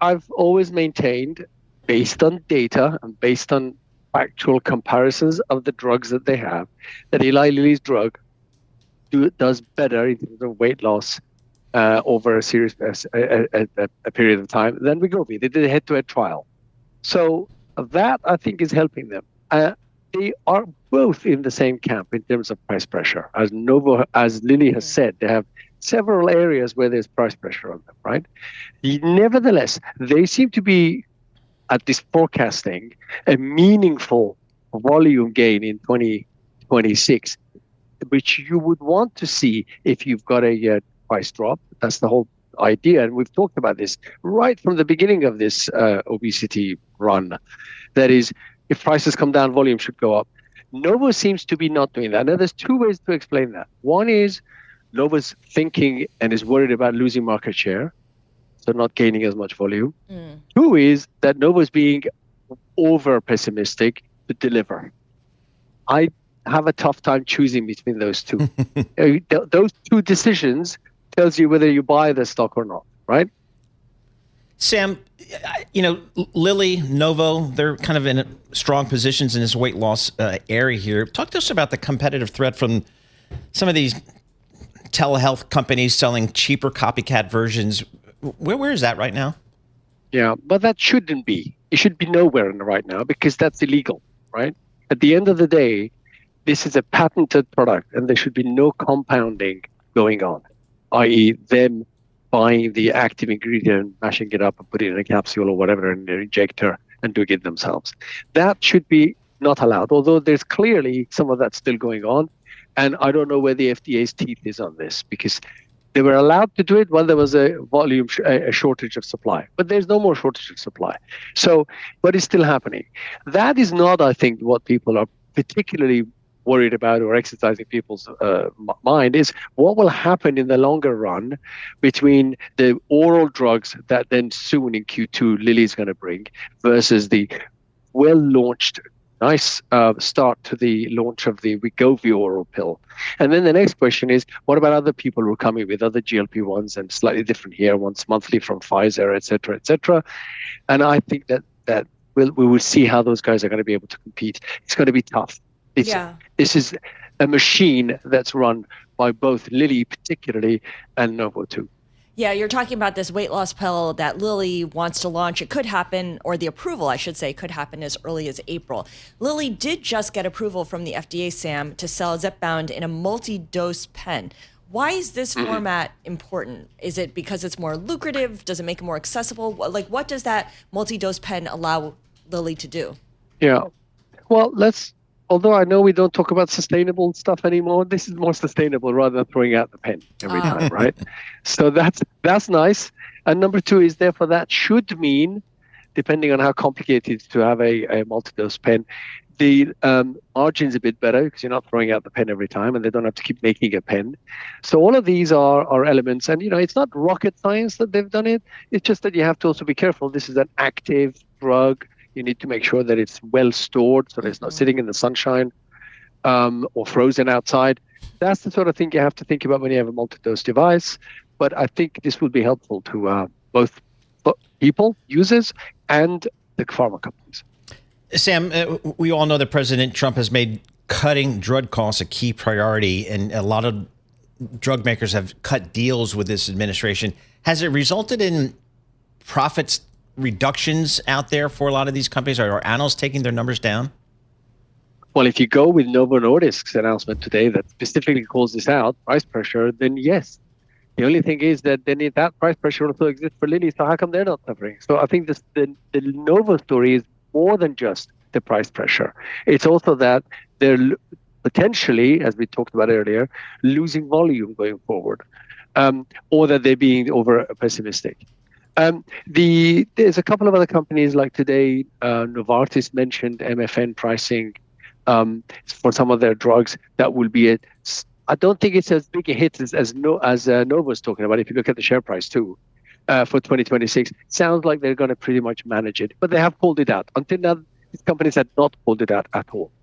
I've always maintained, based on data and based on actual comparisons of the drugs that they have, that Eli Lilly's drug does better in terms of weight loss over a period of time than Wegovy. They did a head-to-head trial. So that, I think, is helping them. They are both in the same camp in terms of price pressure. As Lilly has said, they have several areas where there's price pressure on them, right? Nevertheless, they seem to be at this forecasting a meaningful volume gain in 2026, which you would want to see if you've got a price drop. That's the whole idea. And we've talked about this right from the beginning of this obesity run. That is, if prices come down, volume should go up. Novo seems to be not doing that. Now, there's two ways to explain that. One is Novo's thinking and is worried about losing market share, so not gaining as much volume. Two is that Novo's being over pessimistic to deliver. I have a tough time choosing between those two. Those two decisions tells you whether you buy the stock or not, right? Sam, Lilly, Novo, they're kind of in strong positions in this weight loss area here. Talk to us about the competitive threat from some of these telehealth companies selling cheaper copycat versions. Where is that right now? Yeah, but that shouldn't be. It should be nowhere right now because that's illegal, right? At the end of the day, this is a patented product and there should be no compounding going on, i.e. them buying the active ingredient, mashing it up and putting it in a capsule or whatever in their injector and doing it themselves. That should be not allowed, although there's clearly some of that still going on. And I don't know where the FDA's teeth is on this because they were allowed to do it while there was a shortage of supply. But there's no more shortage of supply. So, but it's still happening. That is not, I think, what people are particularly worried about or exercising people's mind is what will happen in the longer run between the oral drugs that then soon in Q2 Lilly's going to bring versus the well-launched nice start to the launch of the Wegovy oral pill. And then the next question is, what about other people who are coming with other GLP-1s and slightly different here, once monthly from Pfizer, et cetera, et cetera. And I think that we will see how those guys are going to be able to compete. It's going to be tough. This is a machine that's run by both Lilly particularly and Novo too. Yeah, you're talking about this weight loss pill that Lilly wants to launch. It could happen, or the approval, I should say, could happen as early as April. Lilly did just get approval from the FDA, Sam, to sell Zepbound in a multi-dose pen. Why is this format important? Is it because it's more lucrative? Does it make it more accessible? Like, what does that multi-dose pen allow Lilly to do? Yeah, well, although I know we don't talk about sustainable stuff anymore, this is more sustainable rather than throwing out the pen every time, right? So that's nice. And number two is therefore that should mean, depending on how complicated it is to have a multi-dose pen, the margin's a bit better because you're not throwing out the pen every time and they don't have to keep making a pen. So all of these are elements. And, it's not rocket science that they've done it. It's just that you have to also be careful. This is an active drug. You need to make sure that it's well stored so that it's not sitting in the sunshine or frozen outside. That's the sort of thing you have to think about when you have a multi-dose device. But I think this will be helpful to both people, users, and the pharma companies. Sam, we all know that President Trump has made cutting drug costs a key priority, and a lot of drug makers have cut deals with this administration. Has it resulted in profits reductions out there for a lot of these companies? Are analysts taking their numbers down? Well, if you go with Novo Nordisk's announcement today that specifically calls this out, price pressure, then yes. The only thing is that then that price pressure also exists for Lilly, so how come they're not suffering? So I think the Novo story is more than just the price pressure. It's also that they're potentially, as we talked about earlier, losing volume going forward, or that they're being over pessimistic. There's a couple of other companies like today, Novartis mentioned MFN pricing for some of their drugs. That will be it. I don't think it's as big a hit as Novo's talking about. If you look at the share price too, for 2026, sounds like they're going to pretty much manage it. But they have pulled it out. Until now, these companies had not pulled it out at all.